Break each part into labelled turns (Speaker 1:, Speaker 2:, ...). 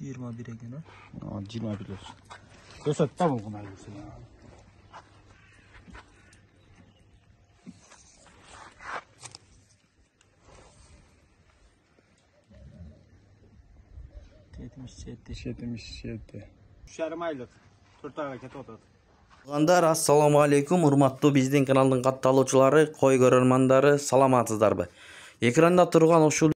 Speaker 1: 21 ekan ha.
Speaker 2: 21 olsun.
Speaker 3: Ko'rsatda bu qanday bo'lsa.
Speaker 2: Yetmiş yedi.
Speaker 3: 3,5 aylık. 4 ayga ketip atadi.
Speaker 4: Гандар, ассаламу алейкум, урматтуу биздин каналдын катталуучулары, кой көрөрмандары, саламатсыздарбы? Экранда турган ушул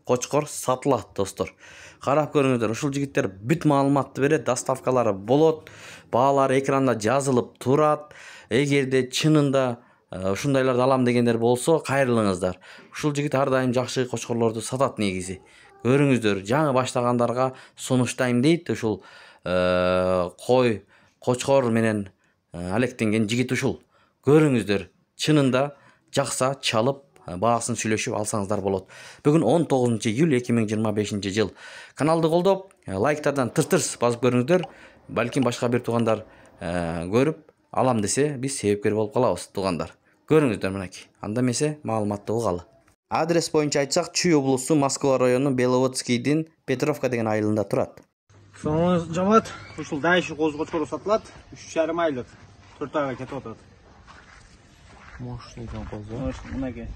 Speaker 4: кочкор сатылат, достор. Карап көрүңүздөр, ушул жигиттер бүт маалыматты берет, доставкалары болот, баалары экранда жазылып турат. Эгерде чынында ушундайларды алам дегендер болсо, кайрылыңыздар. Ушул жигит ар дайым жакшы кочкорлорду сатат негизи. Көрүңүздөр, жаңы баштагандарга сунуштайм дейт ушул кой кочкор менен алектенген жигит ушул. Көрүңүздөр, чынында жакса чалып баасын сүйлөшүп алсаңыздар болот. Бүгүн 19 июль 2025 жыл. Каналды колдоп, лайктардан тыртырс басып көрүңүздөр. Балким башка бир туугандар көрүп алам десе, биз себепкер болуп калабыз, туугандар. Көрүңүздөр мынакей. Анда эмесе маалыматты угалы. Адрес боюнча айтсак, Чүй облусу, Москва району, Беловодскийдин Петровка деген айылында турат.
Speaker 3: Сонун жамаат, ушул дайшы козгочкор сатылат. 3,5 aylık. 4 ayga ketip atadi.
Speaker 2: Мощный коза.
Speaker 3: Мынакей.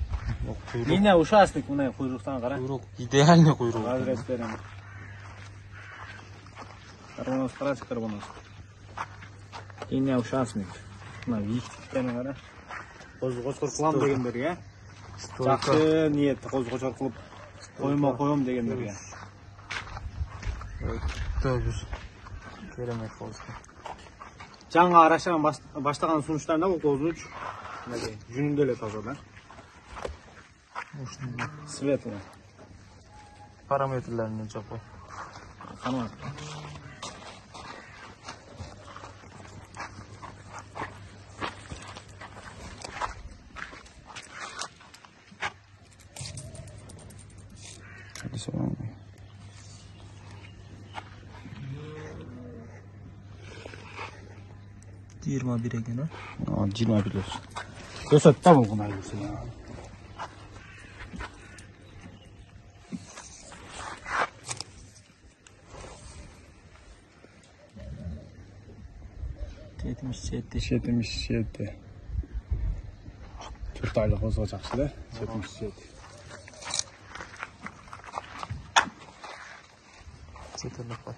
Speaker 3: Линия ушастык, мына куйруктан кара.
Speaker 2: Куйрук, идеальный куйрук.
Speaker 3: Адрес берем. Карбонос, карбонос. Линия ушастык. Мына виктиктерин кара. Козгочкор кылам дегендерге. Жакшы ниет козгочкор кылып коем дегендерге.
Speaker 2: Töbüz. Keremet olsun.
Speaker 3: Жаңы арашаган баштаган сунуштарында бул козуч мынакей жүнүндө эле таза да. Светлый.
Speaker 2: Parametrelerini çapı.
Speaker 3: Tamam.
Speaker 2: Hadi sonra.
Speaker 1: 21 ekan ha.
Speaker 2: 21 olsun.
Speaker 3: Ko'rsatda bu qanday bo'lsa.
Speaker 2: Yetmiş yedi. 4 aylık olsa jakşı da. 77. Çetirlik var.